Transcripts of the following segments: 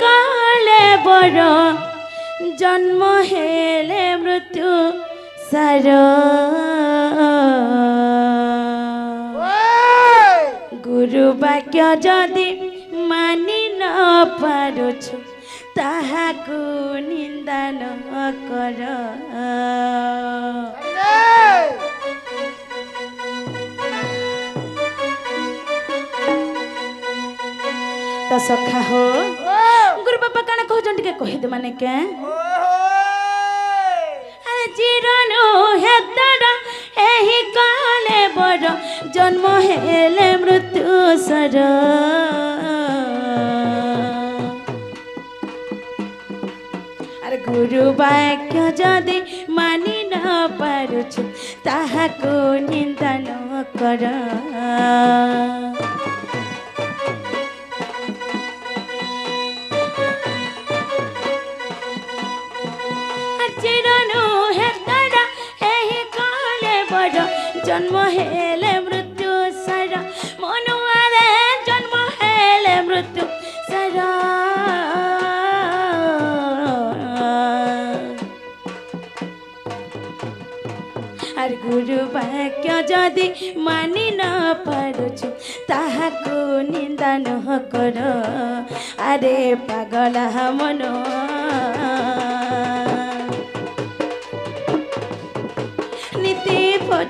काले बर जन्म हेले मृत्यु सार गुरु वाक्य जदि मानि न पारुछु ताहाकु निंदा न कर तो सखा हो गुरु बाबा काना कहजन टिके कहि दे माने के अरे जीरनु हेतड़ एही काले बड़ जन्म हेले मृत्यु सर अरे गुरु वाक्य जदि मानि न पारुछु ताहाको निंदा न कर जन्म हेले मृत्यु सारा मनुआरे जन्म हेले मृत्यु सारा आर गुरु वाक्य जदि मानि न पारुछु ताहाको निंदा न कर अरे पागल मनो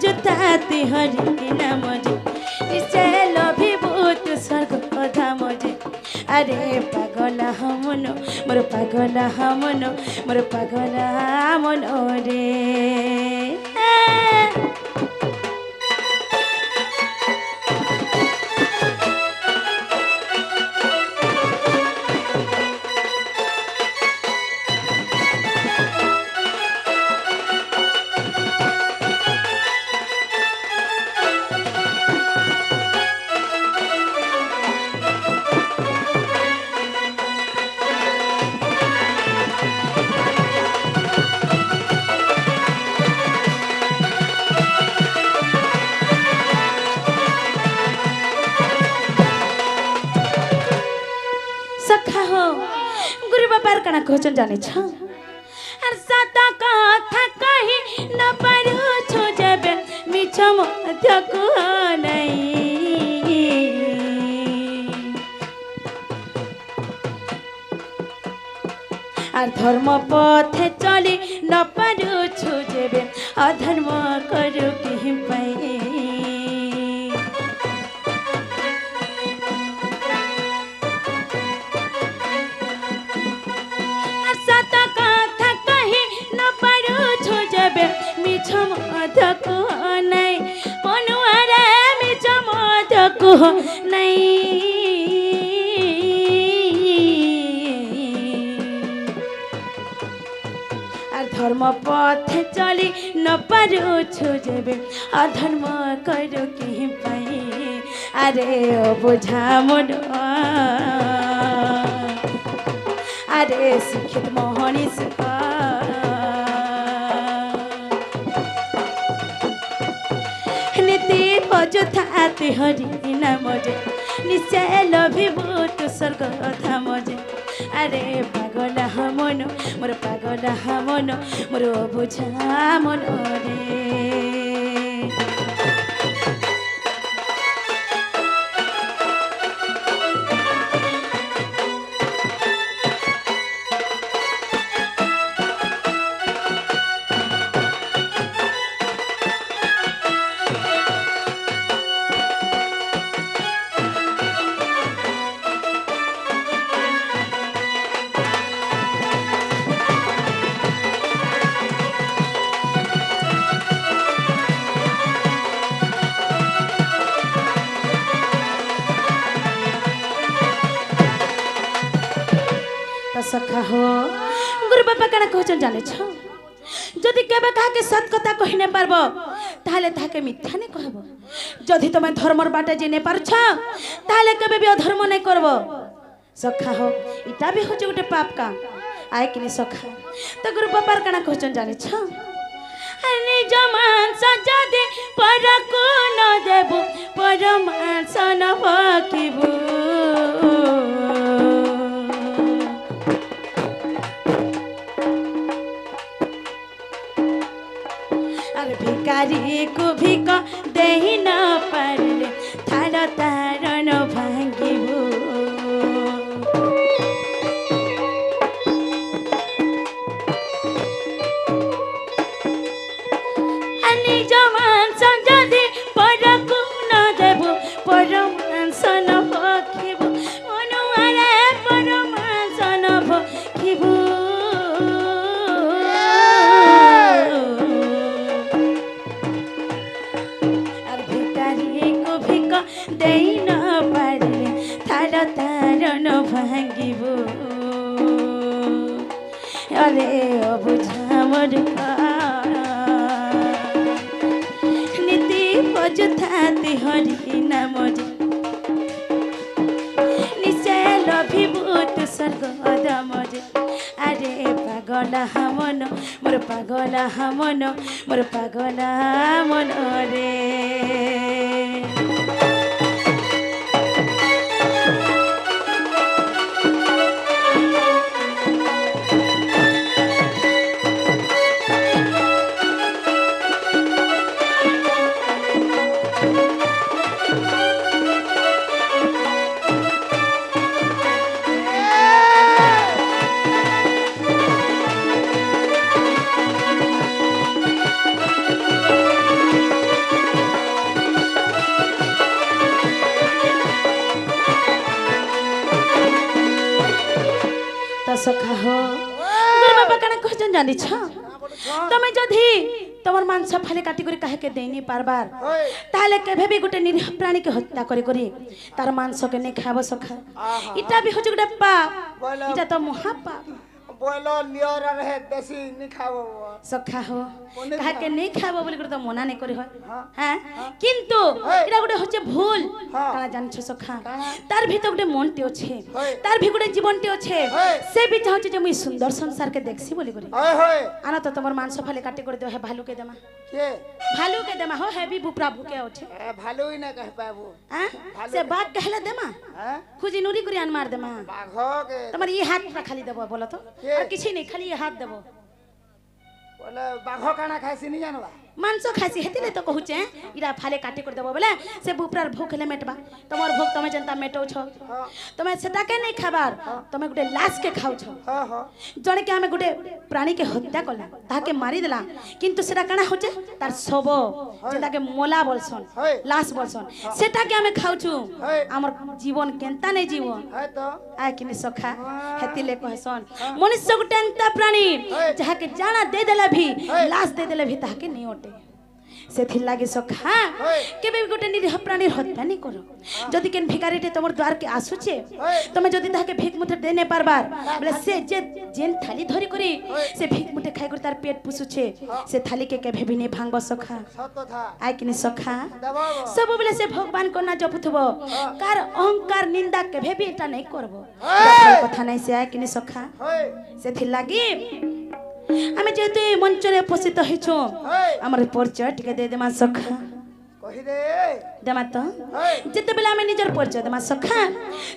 जोताती हरि नाम जे लभिबुत स्वर्ग धाम जे अरे पागला हमनो मोर पागला हमनो मोर पागला मनो रे काना कहचन जाने छ आर सता कथा कहि न पारु छु जेबे मिछ मध्य को नै आर धर्म पथे चली न पारु छु जेबे अधर्म करू कि पाए नहीं धर्म पथे चली न पारु छु जेबे अधर्म करू कि पाए अरे ओ बुझा मन अरे शिक्षित मोहनी जोताती हरि नाम जे निश्चय लभिबुत स्वर्ग धाम जे अरे पागला हमनो मोर पागला हमनो मोर बुझा मन रे सखा हो गुरु बाबा काना कहचन जाने छ जदि केबे कहा के सत कथा कहि न पारबो ताले ताके मिथ्या ने कहबो जदि तमे धर्मर बाटे जे ने पारछ ताले केबे भी अधर्म नै करबो सखा हो इटा भी हो जे गोटे पाप काम आय किने सखा त गुरु बाबा काना कहचन जाने छ निज मांस जदि पर को न देबो पर मांस न भकिबो ভাঙ্গিব আর ভিকারিকে ভিক দেই না পারলে তার তারণ ভাঙ্গিব আরে অবুঝা মোর নীতি অযথাতে হরি নামরে নিশ্চয় লভিব তু স্বর্গদমরে আরে পাগলা মন মোর পাগলা মন মোর পাগলা মন রে সখা হো গুরু বাবা কানা কহজন জানিছ তুমি যদি তোমার মাংস ফালে কাটি করে কাহেকে দেইনি পারবার তাহলে কেবে বি গোটে নিরীহ প্রাণীকে হত্যা করে করে তার মাংসকে নে খাব সখা এটা বি হচ্ছে গোটে পাপ এটা তো মহাপাপ बोलो लियोर रहे देसी नहीं खाओ सखा हो কাকে নেই খাবো বলি করে তো মনা নেই করি হয় হ্যাঁ কিন্তু এটা গোটে হচ্ছে ভুল তারা জানছো সখা তার ভিতর গোটে মনটি আছে তার ভিতর গোটে জীবনটি আছে সে বি চাহুছে যে মুই সুন্দর সংসারকে দেখছি বলি করে আনা তো তোমার মাংস ফালে কাটি করে দেও হে ভালুকে দেমা के ভালুকে দেমা हो है भी बुपरा भूके আছে भालू ही ना कह पाबू हां से बात कहले देमा हैं खुजी नुरी करी अन मार देमा बाघो के তোমার এই হাতটা খালি দেবো বলো তো আর কিছু নেই খালি এই হাত দেবো बोले बाघो काना खाइसी नहीं जानवा मांस खासी हेतिले तो कहूचे इरा फाले काटी कर देबो बोले से बुपरार भूख ले मेटबा तमर भूख तमे जनता मेटौ छ तमे सेटा के नहीं खाबार तमे गुटे लाश के खाउ छ हां हां जने के हमें गुटे प्राणी के हत्या करला ताके मारी देला किंतु सेटा काना होचे तार सब जेटा के मोला बोलसन लाश बोलसन सेटा के हमें खाउ छु हमर जीवन केनता नहीं जीवन है तो आ किने सखा हेतिले कहसन मनुष्य गुटे एंता प्राणी जहा के जाना दे देला भी लाश दे देले भी ताके नहीं ओटे सेथि लागे सखा केबे गोटे निरीह प्राणी हत्या नहीं करो जदि केन भिखारीटे तमर द्वार के आसुचे तमे जदि ताके भीख मुठे देने पारबार बोले से जे जेन थाली धरी करी से भीख मुठे खाइ कर तार पेट पुसुचे से थाली के केबे भी नहीं भांगबो सखा सत था आइ किने सखा दबाव सब बोले से भगवान को ना जपुथबो कार अहंकार निंदा केबे भी एटा नहीं करबो कथा नहीं से आइ किने सखा सेथि लागी আমি যেহেতু এই মঞ্চরে উপস্থিত হইছো আমার পরিচয় টিকে দে দেমা সখা কহি দে দেমা তো যেতেবেলে আমি নিজের পরিচয় দেমা সখা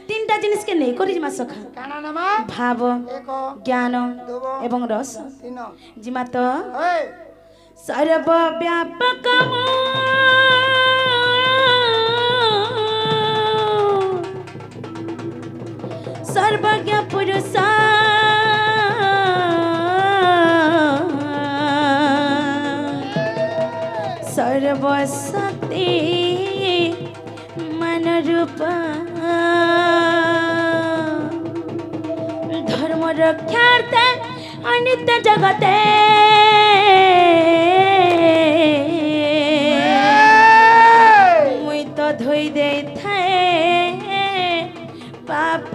তিনটা জিনিসকে নেই করি মা সখা কানা নামা ভাব এক জ্ঞান দুব এবং রস তিন জিমা তো এই সর্বব্যাপক সর্বজ্ঞ পুরুষ सर्वशक्ति मन रूप धर्म रक्षार्थे अनित्य जगते मुई तो धोई दे थाए पाप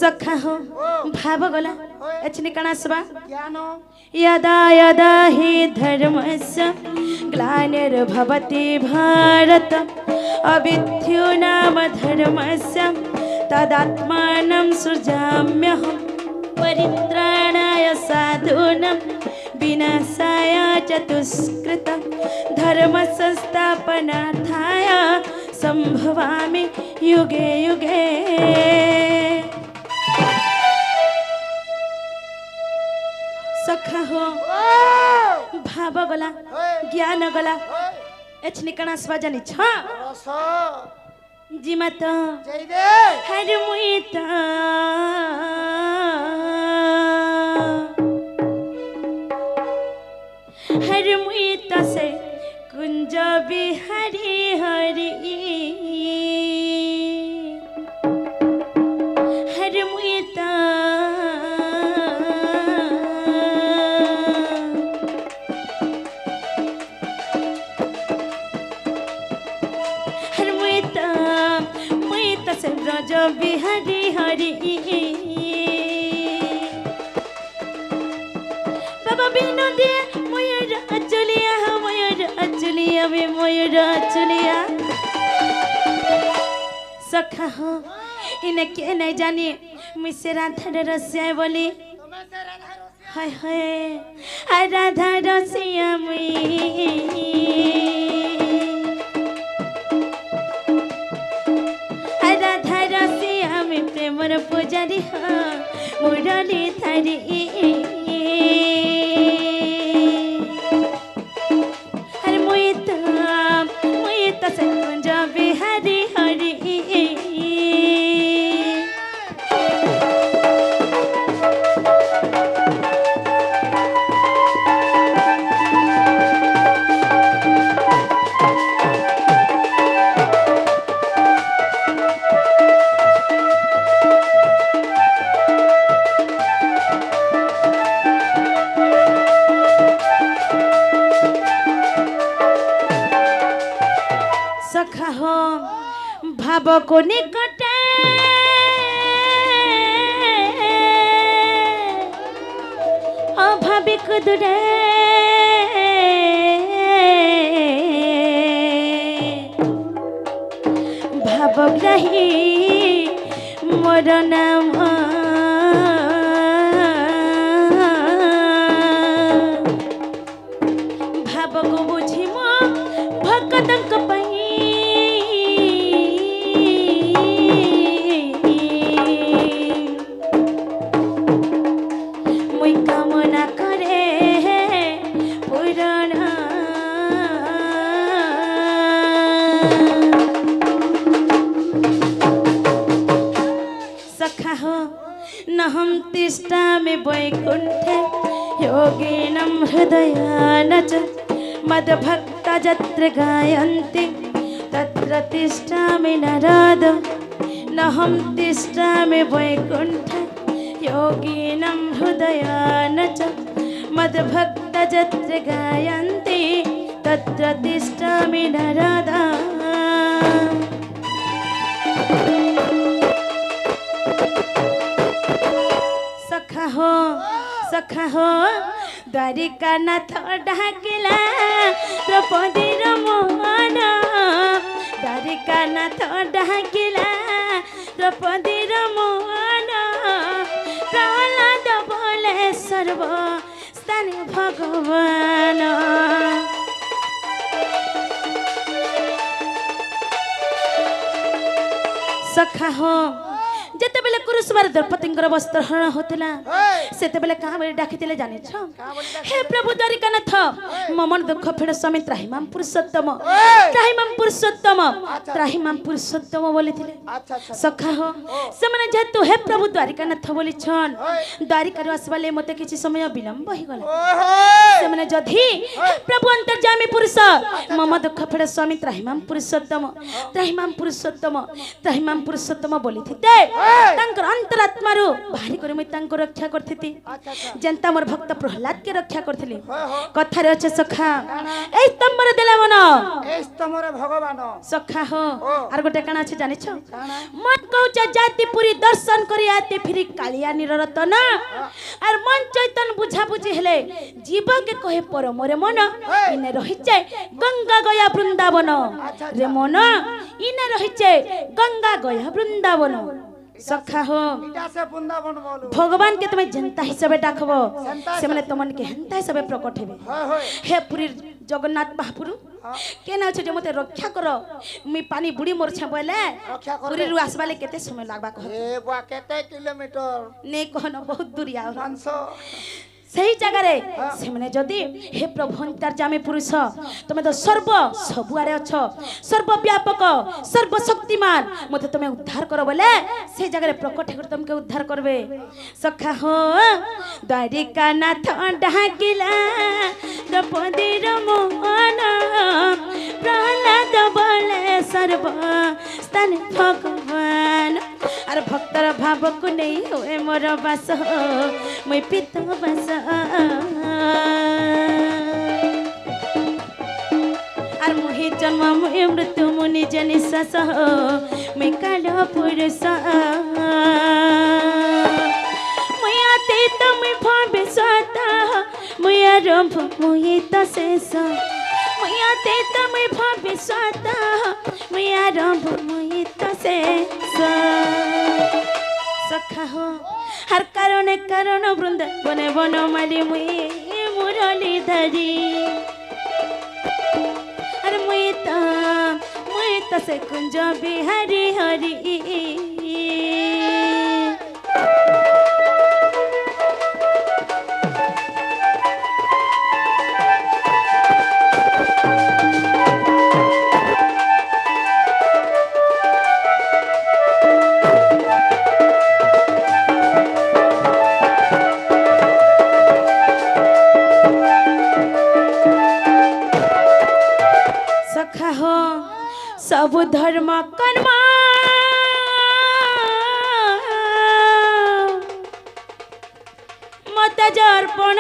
सखा हो भाव गला एचने कणा सबा ज्ञान यदा यदा हि धर्मस्य ग्लानिर्भवति भारत अविद्यो नाम धर्मस्य तदात्मानं सृजाम्यहं परित्राणाय साधूनां विनाशाय च दुष्कृतं धर्म संस्थापनार्थाय संभवामि युगे युगे सखा हो भाव गला ज्ञान गला एचनी कणा स्वा जानी छ रस जिमा त जय दे हर मुई त हर मुई त से कुंज बिहारी हरि हर मुता हर मुता से ब्रज बिहारी हरि बाबा बिनु दे मयूर अचलिया वे मयूर अचलिया सखा हो इन्हें के नहीं जानी मुझसे राधा रसिया बोली हाय हाय राधा रसिया राधा रसिया में प्रेमर पुजारी हाँ मुरली थारी कुंज बिहारी हरि सखा हो भाव को निकटे अभाविक दूरे भावग्राही मोर नाम भाव को बुझी मो भक्तंक पई हम तिष्ठामि वैकुण्ठे योगिनं हृदयान च मद्भक्ता यत्र गायन्ति तत्र तिष्ठामि नारद नहं तिष्ठामि वैकुण्ठे योगिनं हृदयान च मद्भक्ता यत्र गायन्ति तत्र तिष्ठामि नारद सखा हो द्वारिका नाथ डाकिला द्रौपदीर मोहन द्वारिका नाथ डाकिला द्रौपदीर मोहन प्रहलाद बोले सर्व स्थानीय भगवान सखा हो जते बेले कुरुस्वर द्रौपदींकर वस्त्र हरण होतला सेते बेले कहा बेले डाकितिले जाने छ हे प्रभु द्वारिकानाथ ममन दुख फेड़ स्वामी त्राहिमाम पुरुषोत्तम त्राहिमाम पुरुषोत्तम बोलिथिले सखा हो से माने जेतु हे प्रभु द्वारिकानाथ बोली छन द्वारिका रो आसबाले मते किछि समय विलंब होई गला से माने जधी प्रभु अंतर्यामी पुरुष मम दुख फेड़ स्वामी त्राहिमाम पुरुषोत्तम बोलिथिते तांकर अंतरात्मा रो बाहरी करे मैं तांको रक्षा करथिति जनता मोर भक्त प्रहलाद के रक्षा करथिली कथा रे अछि सखा एई तमर देला मन एई तमर भगवान सखा हो आर गोटे काना अछि जानि छ मन कहउछ जाति पुरी दर्शन करी आते फिरी कालिया निररतन आर मन चैतन बुझा बुझी हेले जीव के कहे पर मोरे मन इने रहि जाय गंगा गया वृंदावन रे मन इने रहि जाय गंगा गया वृंदावन सखा हो भगवान के तुम्हें जनता हिसाब डाकब से माने तुमन के हंता हिसाब प्रकट हेबे हे पुरी जगन्नाथ महापुरु केना छ जे मते रक्षा करो मी पानी बुड़ी मोर छ बोले पुरी रु आसबाले केते समय लागबा कह ए बा केते किलोमीटर ने कहन बहुत दूर आ 500 सही जगह रे से माने जदी हे प्रभु अंतर्यामी पुरुष तुमे तो सर्व सब आरे अछ सर्व व्यापक सर्व शक्तिमान मते तुमे उद्धार करो बोले से जगह रे प्रकट कर तुमके उद्धार करबे सखा हो द्वारिका नाथ ढाकिला द्रौपदीर मोहन स्थान भगवान आर भक्तर भाव को नहीं हुए मोर बास मुई पित बास आर मुहि जन्म मुहि मृत्यु मु निज निश्वास मुई काल पुरुष मुई अतीत मुई भविष्यत मुई आरंभ मुई त शेष मुई अतीत मुई भविष्यत मुई आरंभ मुई त शेष सखा हो हर कारण वृंदावन वन माली मुई मुरली धरी अरे मुई त से कुंज बिहारी हरी सखा हो सब धर्म कर्म मत अर्पण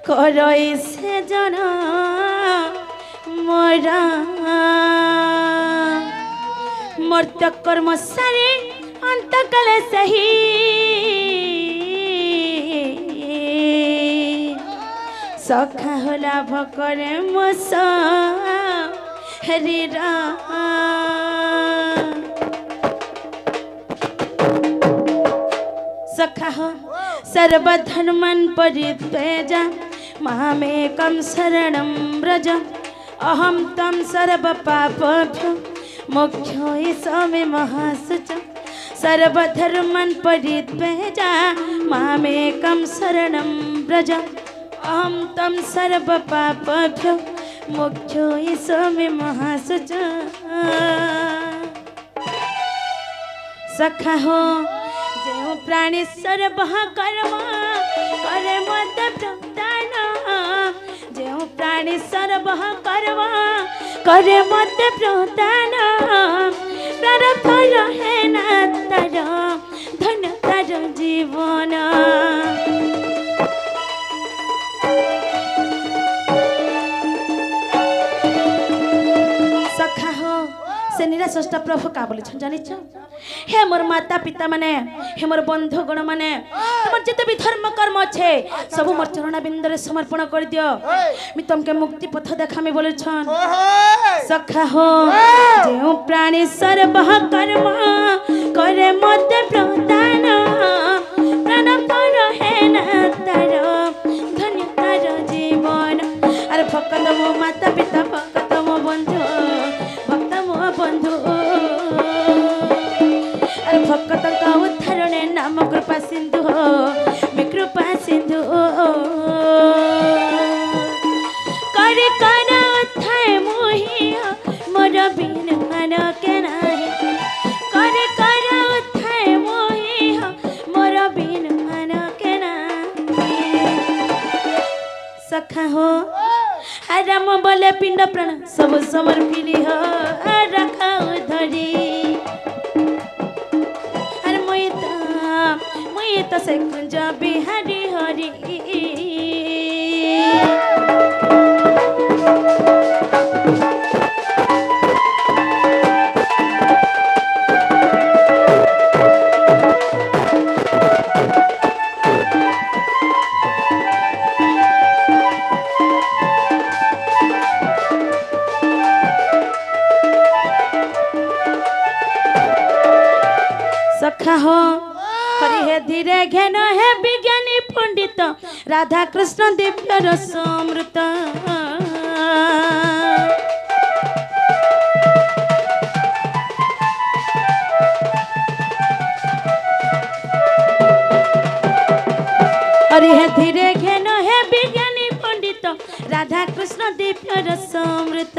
करई से जन मोरा मर्त्य कर्म सारे अंतकाल सही सखा हो लाभ करे मोस हरिरा सखा हो सर्वधर्मन् परित्यज्य मामेकं शरणं व्रज अहं तं सर्वपापेभ्यो मोक्षो ईशमे महासुच सर्वधर्मन् परित्यज्य मामेकं शरणं व्रज अहं तं सर्वपापेभ्यो मोक्षो ईशमे महासुच सखा हो जो प्राणी सर्वः कर्म करे मत प्रदान जो प्राणी सर्वः कर्म करे मत प्रदान प्रारब्ध रहे ना तार धन तार जीवन सखा हो से निराश्रष्टा प्रभु का बोले जानिछ हे मोर माता पिता माने हे मोर बंधु गण माने तुमर जिते भी धर्म कर्म छे सब मोर चरण बिंदरे समर्पण कर दियो मी तुमके मुक्ति पथ देखामी बोले छन सखा हो जे प्राणी सर्वः कर्म करे मते प्रदान प्राण पर है ना तार धन्य तार जीवन अरे भक्त मो माता पिता भक्त मो बंधु भक्त मो बंधु अरे भक्त का उद्धारणे नाम कृपा सिंधु मी कृपा सिंधु करे कर उद्धार मोहि मोर बिन मन के नाही करे कर उद्धार मोहि मोर बिन मन के नाही सखा हो राम बोले पिंड प्राण सब समर्पिली हो रखा धरी मुई तो से कुंज बिहारी हरी सखा हो हरि हे धीरे घेन हे विज्ञानी पंडित राधा कृष्ण दिव्य रस अमृत हरि हे धीरे घेन हे विज्ञानी पंडित राधा कृष्ण दिव्य रस अमृत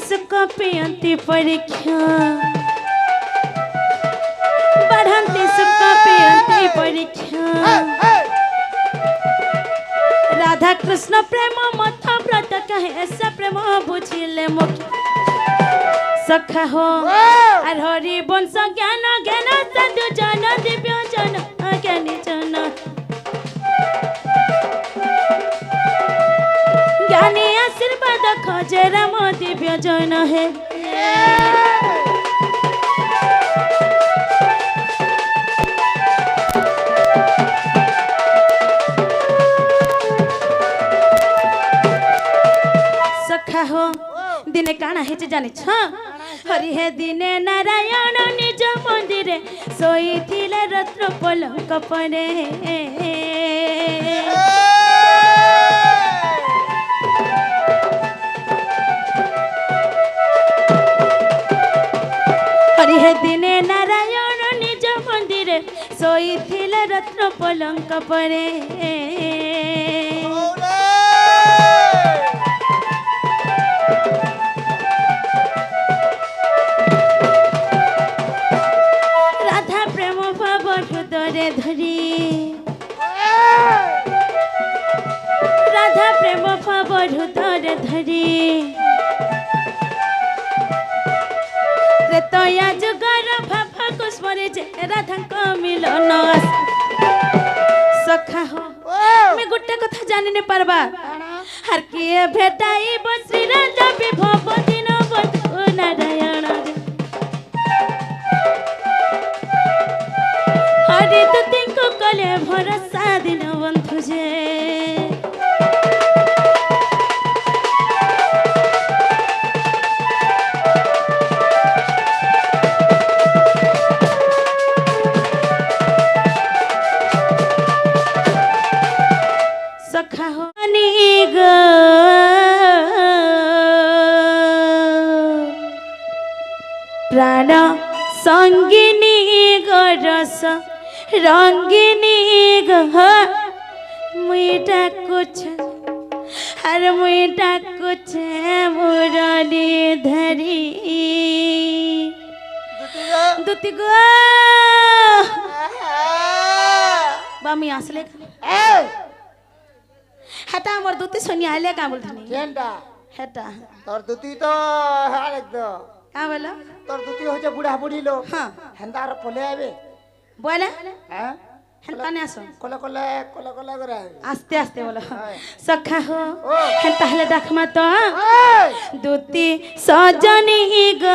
सुख पियंती परीक्षा बढ़ंती सुख पियंती परीक्षा राधा कृष्ण प्रेम मत व्रत कहे ऐसा प्रेम बुझिले मुख सखा हो और हरि वंश ज्ञान ज्ञान साधु जन दिव्य जन ज्ञानी जन ज्ञानी आशीर्वाद खोजे राम दिव्य जन है सखा हो दिने काना हे जानी छ हरि हे दिने नारायण निज मंदिरे सोई थिले रत्न पलंक परे हरि हे दिने नारायण निज मंदिरे सोई थिले रत्न पलंक परे धरी राधा प्रेम पावर धरे धरी रे तया जुगर भाभा को स्मरे जे राधा को मिलन सखा हो मैं गुट्टे कथा जानि ने पारबा हर किए भेटाई श्री राजा विभव दिन बंधु नारायण हरि तो तिनको कले भरोसा दिन बंधु जे सखा हो नीग प्राण संगिनी गरस रंगिनी गह मुईटा कुछ हर मुईटा कुछ मुरली धरी दुती गो बामी आसले हटा हमर दुती सोनी आले का बोलथनी केनटा हटा तोर दुती तो हाल एकदम का बोला तोर दुती होचे बुढ़ा बुढ़ी लो हां हेंदार पोले आवे बोले हैं हेंता ने आसो कोला कोला कोला कोला करे आस्ते आस्ते बोला सखा हो हेंता हले देखमा तो दुती सजनी ग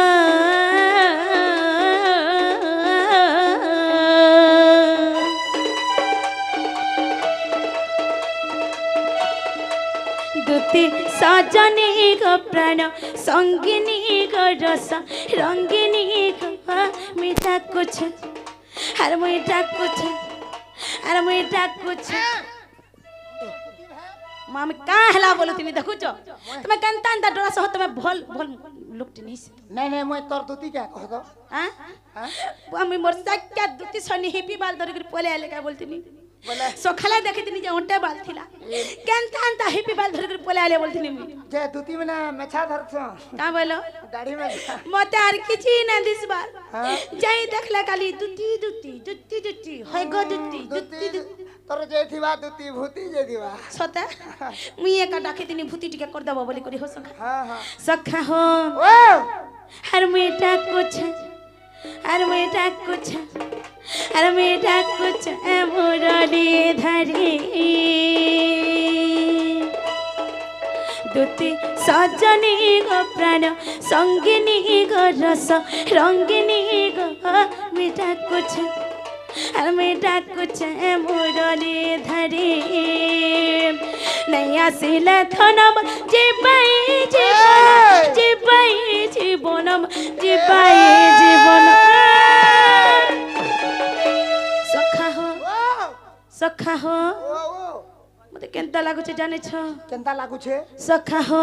दुती सजनी ग प्राण संगिनी ग रस रंगिनी ग मीठा कुछ हर मीठा कुछ अरे मीठा कुछ मामी का हला बोलो तिनी देखु छ तमे कंता अंता डोरा सह तमे भल भल लुकटी नहीं से नहीं मैं तोर दुती क्या कह दो हां मामी मोर सक्का दुती सनी हिपी बाल धरि कर पोले आले का बोलतिनी बोले सोखला देखितिनी जे ओंटे बाल थिला कंता अंता हिपी बाल धरि कर पोले आले बोलतिनी जे दुती में ना मेछा धरछ का बोलो दाढ़ी में मते आर किछि ना दिस बार जाई देखला काली दुती दुती दुती दुती होय गो दुती दुती तोर जे थिबा दुती भूती जे दिबा सता मुई एका डाकितिनी भूती टिके कर दबो बोली करी हो सखा हां सखा हो ओ हर मीठा कुछ हर मीठा कुछ हर मीठा कुछ मुरली धरी दुती सजनी गो प्राण संगिनी गो रस रंगिनी गो मीठा कुछ हर मीठा कुछ मुरली धरी नहीं आसिले थनम जीवाई जीवनम जीवाई जीवन सखा हो मते केनता लागु छे जाने छ केनता लागु छे सखा हो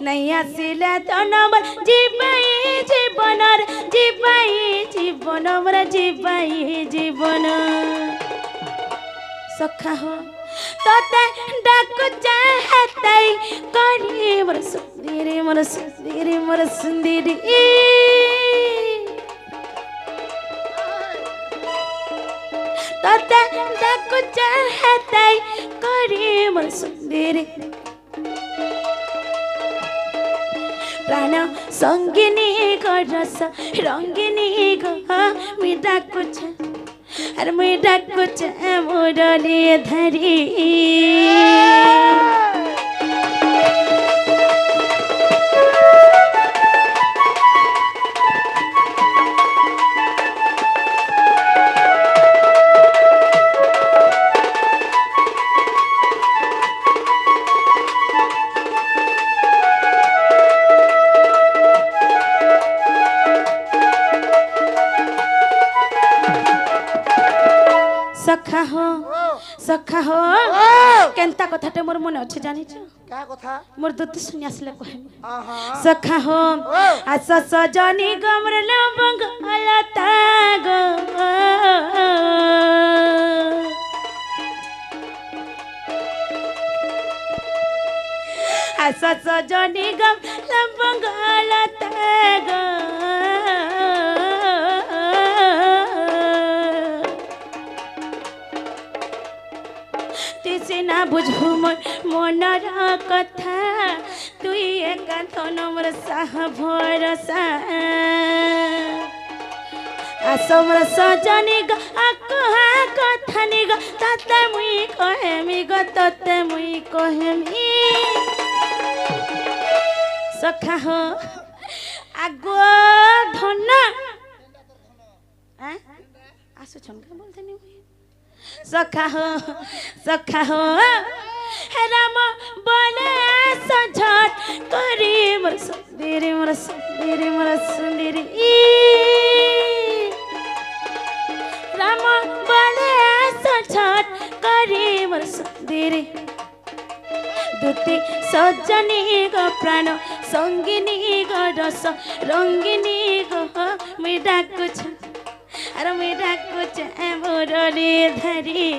नहीं आसिले तनम जीवाई जीवनर जीवाई जीवनम जीवाई जीवन सखा हो तोते डाकु चाहतै करी मोर मोर सुंदरी तोते डाकु चाहताई करे मोर सुंदरी प्राण संगिनी गरस रंगिनी ग मी डाकु अरे मैं डाकु मुरली धरी सखा हो केनता कथाटे मोर मन अच्छे जानी क्या कथा मोर दूत सुनी आसले कहबी आहा सखा हो आस सजनी गमर लवंग अलता गो आस सजनी गम लवंग अलता गो ना बुझू मोर मनर कथा तुई एकांत मोर साह भरसा आसमर सजनी ग आकहा कथानी ग तते मुई कहेमी ग तते मुई कहेमी सखा हो आगो धन आसु छनका बोलते नहीं सखा हो राम बोले सझट करी मोर सुंदरी मोर सुंदरी मोर सुंदरी राम बोले सझट करी मोर सुंदरी दूती सजनी ग प्राण संगिनी ग रस रंगिनी ग मी डाकु अरे मैं डाकु मुरली धरी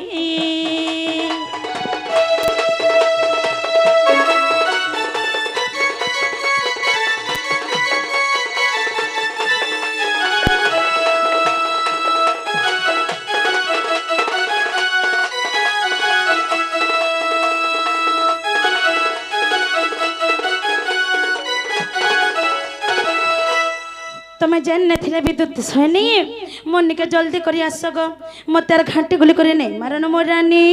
तुम्हें जेन थे विद्युत सैनी मन के जल्दी करी आस गो मत घाटी गुली कर नहीं मारन मोर रानी